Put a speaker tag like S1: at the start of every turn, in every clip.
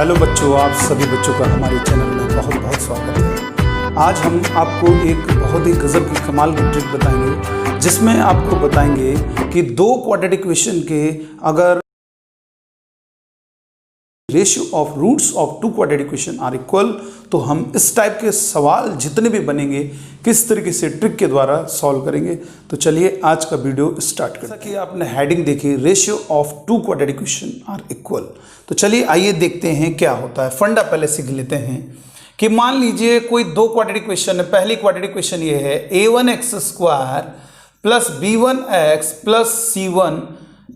S1: Hello बच्चों, आप सभी बच्चों का हमारे चैनल में बहुत बहुत स्वागत है। आज हम आपको एक बहुत ही गजब की कमाल की ट्रिक बताएंगे, जिसमें आपको बताएंगे कि दो क्वाड्रेटिक इक्वेशन के अगर ratio of roots of two quadratic equation are equal, तो हम इस टाइप के सवाल जितने भी बनेंगे किस तरीके से ट्रिक के द्वारा सॉल्व करेंगे। तो चलिए आज का वीडियो स्टार्ट करते हैं। जैसा कि आपने हेडिंग देखी, ratio of two quadratic equation are equal. तो चलिए आइए देखते हैं क्या होता है। फंडा पहले सीख लेते हैं कि मान लीजिए कोई दो क्वाड्रेटिक इक्वेशन है। पहली क्वाड्रेटिक इक्वेशन ये है a1x² plus b1x plus c1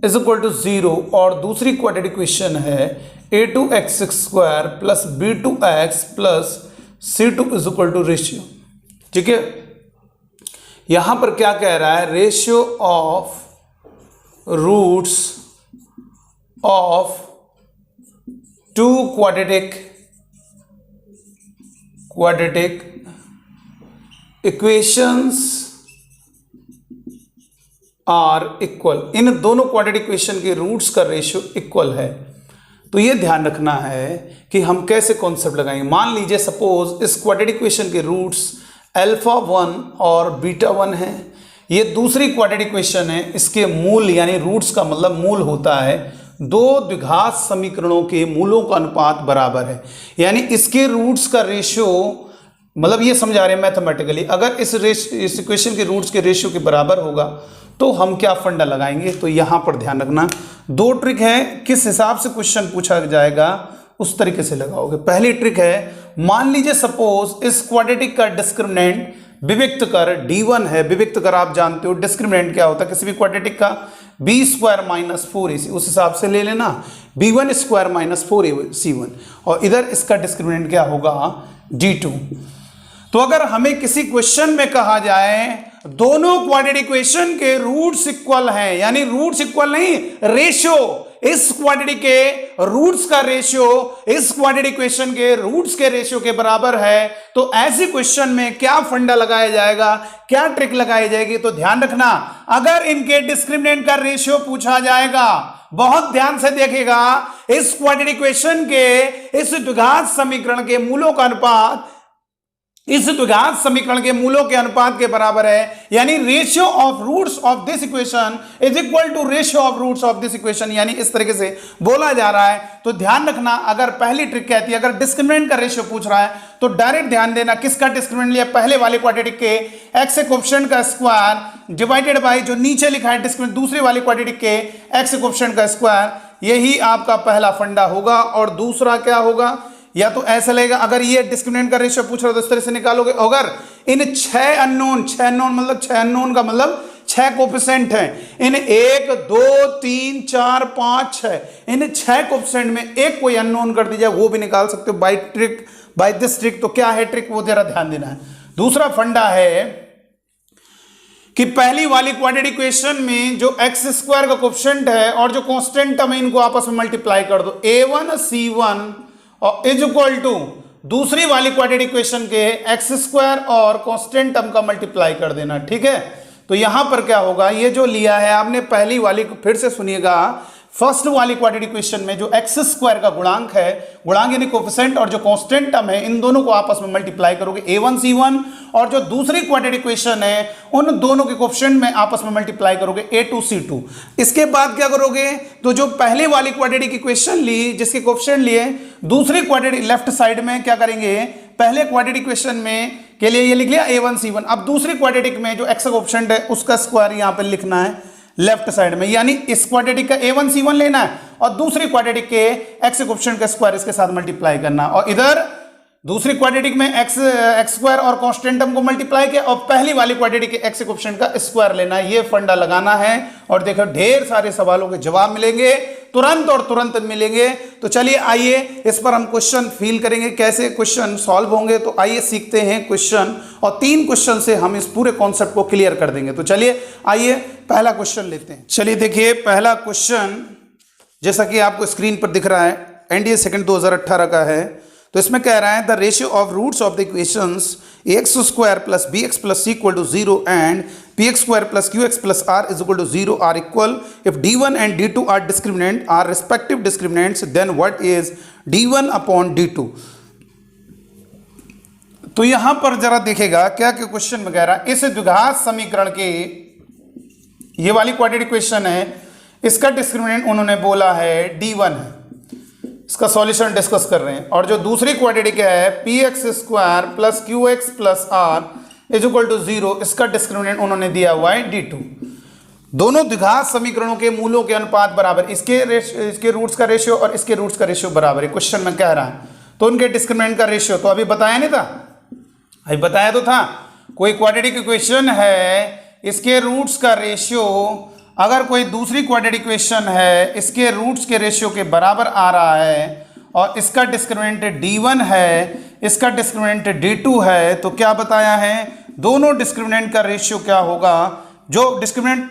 S1: is equal to 0, और दूसरी क्वाड्रेटिक इक्वेशन है a2x² plus b2x plus c2 is equal to ratio. ठीक है, यहां पर क्या कह रहा है, ratio of roots of two quadratic equations are equal. इन दोनों क्वाड्रेटिक इक्वेशन के रूट्स का रेशियो इक्वल है। तो ये ध्यान रखना है कि हम कैसे कॉन्सेप्ट लगाएंगे। मान लीजिए सपोज इस क्वाड्रेटिक इक्वेशन के रूट्स α1 और β1 है। ये दूसरी क्वाड्रेटिक इक्वेशन है, इसके मूल यानी रूट्स का मतलब मूल होता है दो द्विघात समीकरणों के मूलों का अनुपात बराबर है। यानी इसके रूट्स का रेशियो, मतलब ये समझा रहे हैं मैथमेटिकली, अगर इस इक्वेशन के रूट्स के रेशियो के बराबर होगा तो हम क्या फंडा लगाएंगे। तो यहां पर ध्यान रखना, दो ट्रिक है, किस हिसाब से क्वेश्चन पूछा जाएगा उस तरीके से लगाओगे। पहली ट्रिक है, मान लीजिए सपोज इस क्वाड्रेटिक का डिस्क्रिमिनेंट विविक्त कर d1 है। विविक्त कर आप जानते हो डिस्क्रिमिनेंट क्या होता है किसी भी क्वाड्रेटिक का, b² माइनस 4ac, उस हिसाब से ले लेना b1² माइनस 4c1, और इधर इसका डिस्क्रिमिनेंट क्या होगा, d2। तो अगर हमें किसी क्वेश्चन में कहा जाए दोनों क्वाड्रेटिक इक्वेशन के रूट्स इक्वल हैं, यानी रूट्स इक्वल नहीं, रेशियो, इस क्वाड्रेटिक के रूट्स का रेशियो इस क्वाड्रेटिक इक्वेशन के रूट्स के रेशियो के बराबर है, तो ऐसे क्वेश्चन में क्या फंडा लगाया जाएगा, क्या ट्रिक लगाई जाएगी। तो ध्यान रखना, अगर इनके डिस्क्रिमिनेंट का रेशियो पूछा जाएगा, बहुत ध्यान से देखेगा, इस क्वाड्रेटिक इक्वेशन के इस द्विघात समीकरण के मूलों का अनुपात इस द्विघात समीकरण के मूलों के अनुपात के बराबर है, यानी ratio of roots of this equation is equal to ratio of roots of this equation, यानी इस तरीके से बोला जा रहा है। तो ध्यान रखना, अगर पहली ट्रिक कहती है, अगर डिस्क्रिमिनेंट का रेशियो पूछ रहा है तो डायरेक्ट ध्यान देना किसका डिस्क्रिमिनेंट लिया, पहले वाले क्वाड्रेटिक के x कोएफिशिएंट का स्क्वायर डिवाइडेड बाय जो नीचे लिखा है डिस्क्रिमिनेंट दूसरे वाले क्वाड्रेटिक के x कोएफिशिएंट का स्क्वायर। यही आपका पहला फंडा होगा। और दूसरा क्या होगा, या तो ऐसा लगेगा, अगर ये डिस्क्रिमिनेंट का रेशियो पूछ रहा है तो इस तरह से निकालोगे। अगर इन 6 अननोन मतलब 6 अननोन का मतलब 6 कोएफिशिएंट हैं, इन 1 2 3 4 5 6, इन 6 कोएफिशिएंट में एक कोई अननोन कर दीजिए, वो भी निकाल सकते हो बाय दिस ट्रिक। तो क्या है ट्रिक, वो जरा ध्यान देना है। दूसरा फंडा है कि पहली वाली क्वाड्रेटिक इक्वेशन में जो x² का कोएफिशिएंट है और जो कांस्टेंट टर्म है, इनको आपस में मल्टीप्लाई कर दो, a1c1 और इज इक्वल टू दूसरी वाली क्वाड्रेटिक इक्वेशन के x² और कांस्टेंट टर्म का मल्टीप्लाई कर देना। ठीक है, तो यहां पर क्या होगा, ये जो लिया है आपने पहली वाली, फिर से सुनिएगा, फर्स्ट वाली क्वाड्रेटिक इक्वेशन में जो x² का गुणांक है, गुणांक यानी कोएफिशिएंट, और जो कांस्टेंट टर्म है, इन दोनों को आपस में मल्टीप्लाई करोगे a1c1, और जो दूसरी क्वाड्रेटिक इक्वेशन है उन दोनों के कोएफिशिएंट में आपस में मल्टीप्लाई करोगे a2c2। इसके बाद क्या करोगे, तो जो पहले वाली क्वाड्रेटिक इक्वेशन ली जिसके कोएफिशिएंट लिए, दूसरी क्वाड्रेटिक लेफ्ट साइड में क्या करेंगे, पहले क्वाड्रेटिक इक्वेशन में के लिए ये लिख लिया a1c1, अब दूसरी क्वाड्रेटिक में जो x का कोएफिशिएंट है उसका स्क्वायर यहां पर लिखना है लेफ्ट साइड में, यानी इस क्वाड्रेटिक का a1c1 लेना है और दूसरी क्वाड्रेटिक के x कोएफिशिएंट का स्क्वायर इसके साथ मल्टीप्लाई करना, और इधर दूसरी क्वाड्रेटिक में x² और कांस्टेंट टर्म को मल्टीप्लाई किया, और पहली वाली क्वाड्रेटिक के x कोएफिशिएंट का स्क्वायर लेना है। ये फंडा लगाना है, और देखो ढेर सारे सवालों के जवाब मिलेंगे तुरंत मिलेंगे। तो चलिए आइए इस पर हम क्वेश्चन फील करेंगे, कैसे क्वेश्चन सॉल्व होंगे। तो आइए सीखते हैं क्वेश्चन, और 3 क्वेश्चन से हम इस पूरे कॉन्सेप्ट को क्लियर कर देंगे। तो चलिए आइए पहला क्वेश्चन लेते हैं। चलिए देखिए पहला क्वेश्चन, जैसा कि आपको स्क्रीन पर दिख रहा है, एनडीए सेकंड 2018 का है। तो इसमें कह रहा है the ratio of roots of the equations X square plus B X plus C equal to 0 and P X square plus Q X plus R is equal to 0 are equal if d1 and d2 are discriminant are respective discriminants then what is d1 upon d2। तो यहां पर जरा देखेगा क्या क्या question में कह रहा है, इस द्विघात समीकरण के ये वाली क्वाड्रेटिक इक्वेशन है, इसका डिस्क्रिमिनेंट उन्होंने बोला है d1 है, इसका सॉल्यूशन डिस्कस कर रहे हैं। और जो दूसरी क्वाड्रेटिक है P X square plus Q X plus R is equal to 0, इसका डिस्क्रिमिनेंट उन्होंने दिया हुआ है d2। दोनों द्विघात समीकरणों के मूलों के अनुपात बराबर, इसके रूट्स का रेशियो और इसके रूट्स का रेशियो बराबर है, क्वेश्चन में कह रहा है। तो उनके डिस्क्रिमिनेंट का रेशियो तो अभी बताया नहीं था, अभी बताया तो था। कोई क्वाड्रेटिक इक्वेशन है, इसके रूट्स का रेशियो अगर कोई दूसरी क्वाड्रेटिक इक्वेशन है इसके रूट्स के रेशियो के बराबर आ रहा है और इसका डिस्क्रिमिनेंट d1 है, इसका डिस्क्रिमिनेंट d2 है, तो क्या बताया है, दोनों डिस्क्रिमिनेंट का रेशियो क्या होगा, जो डिस्क्रिमिनेंट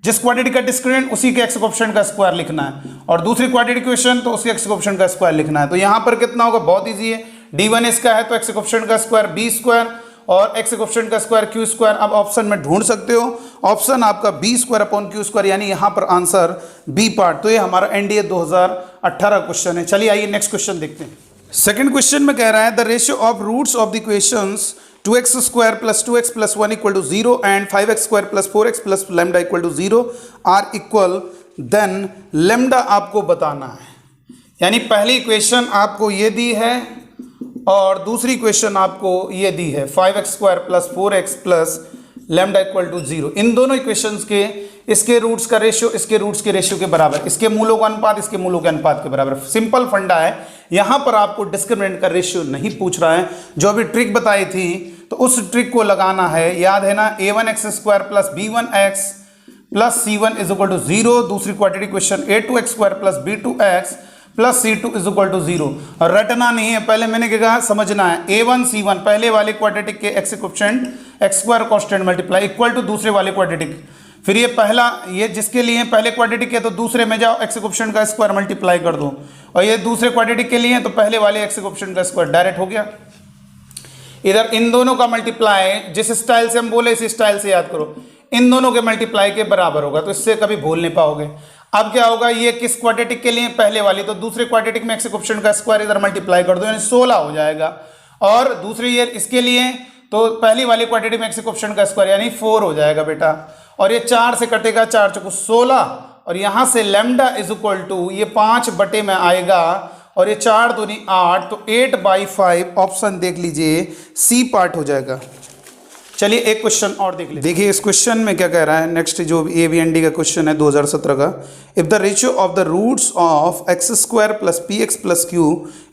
S1: जिस क्वाड्रेटिक का डिस्क्रिमिनेंट उसी के एक्स कोएफिशिएंट का स्क्वायर लिखना है, और दूसरी क्वाड्रेटिक इक्वेशन तो उसके एक्स कोएफिशिएंट का स्क्वायर लिखना है। तो यहां पर कितना होगा, बहुत ईजी है, d1 इसका है तो एक्स कोएफिशिएंट का स्क्वायर b स्क्वायर और एक्स कोएफिशिएंट का स्क्वायर क्यू स्क्वायर। अब ऑप्शन में ढूंढ सकते हो, ऑप्शन आपका B square upon Q square, यानी यहां पर आंसर बी पार्ट। तो ये हमारा एनडीए 2018 क्वेश्चन है। चलिए आइए नेक्स्ट क्वेश्चन देखते हैं। सेकंड क्वेश्चन में कह रहा है the ratio of roots of the equations 2x square plus 2x plus 1 equal to 0 and 5x square plus 4x plus lambda equal to 0 are equal, then lambda आपको बताना है। यानी पहली इक्वेशन आपको ये दी है और दूसरी इक्वेशन आपको ये दी है 5x square plus 4x plus lambda equal to 0। इन दोनों इक्वेशंस के इसके रूट्स का रेशियो इसके रूट्स के रेशियो के बराबर, इसके मूलों का अनुपात इसके मूलों के अनुपात के बराबर। सिंपल फंडा है, यहां पर आपको डिस्क्रिमिनेंट का रेशियो नहीं पूछ रहा है। जो अभी ट्रिक बताई थी तो उस ट्रिक को लगाना है, याद है ना, a1x square plus b1x plus c1 is equal to 0। दूसरी quadratic equation a2x square plus b2x plus c2 is equal to 0। और रटना नहीं है, पहले मैंने क्या कहा, समझना है। a1 c1 पहले वाले क्वाड्रेटिक के X coefficient X square constant multiply equal to दूसरे वाले क्वाड्रेटिक, फिर ये पहला, ये जिसके लिए पहले क्वाड्रेटिक है तो दूसरे में जाओ एक्स कोएफिशिएंट का स्क्वायर मल्टीप्लाई कर दो, और ये दूसरे क्वाड्रेटिक के लिए तो पहले वाले एक्स कोएफिशिएंट का स्क्वायर डायरेक्ट हो गया। इधर इन दोनों का मल्टीप्लाई जिस स्टाइल से हम बोले इस स्टाइल से याद करो, इन दोनों के मल्टीप्लाई के बराबर होगा, तो इससे कभी भूल नहीं पाओगे। अब क्या होगा, ये किस क्वाड्रेटिक के लिए, पहले वाली, तो दूसरे क्वाड्रेटिक में एक्स कोएफिशिएंट का स्क्वायर इधर मल्टीप्लाई कर दो, यानी 16 हो जाएगा। और दूसरी ये इसके लिए तो पहली वाली क्वाड्रेटिक में एक्स कोएफिशिएंट का स्क्वायर यानी 4 हो जाएगा बेटा, और ये 4 से कटेगा, 4 चौको 16, और यहां से लैम्डा इज इक्वल टू ये 5 बटे में आएगा, और ये 4 दूनी 8, तो 8/5 ऑप्शन देख लीजिए, सी पार्ट हो जाएगा। चलिए एक क्वेश्चन और देख लीजिए। देखिए इस क्वेश्चन में क्या कह रहा है, नेक्स्ट जो ABND का क्वेश्चन है 2017 का, if the ratio of the roots of X square plus P X plus Q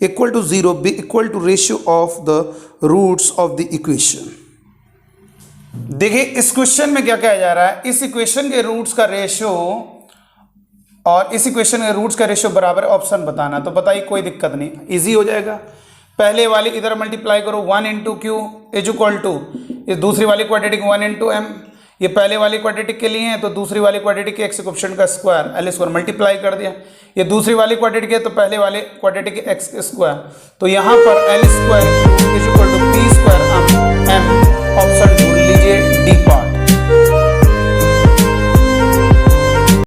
S1: equal to 0 be equal to ratio of the roots of the equation. देखिए इस क्वेश्चन में क्या कहा जा रहा है, इस इक्वेशन के रूट्स का रेशियो और इस इक्वेशन के रूट्स का रेशियो बराबर, ऑप्शन बताना। तो बताइए, कोई दिक्कत नहीं, इजी हो जाएगा। पहले वाली इधर मल्टीप्लाई करो, 1 into Q is equal to, ये दूसरी वाली क्वाड्रेटिक 1 इंटू एम, ये पहले वाली क्वाड्रेटिक के लिए है तो दूसरी वाली क्वाड्रेटिक के एक्स कोएफिशिएंट का स्क्वायर एल स्क्वायर मल्टीप्लाई कर दिया। ये दूसरी वाली क्वाड्रेटिक है तो पहले वाले क्वाड्रेटिक के एक्स स्क्वायर, तो यहाँ पर L square is equal to P square M, option ढूंढ लीजिए डी पार्ट।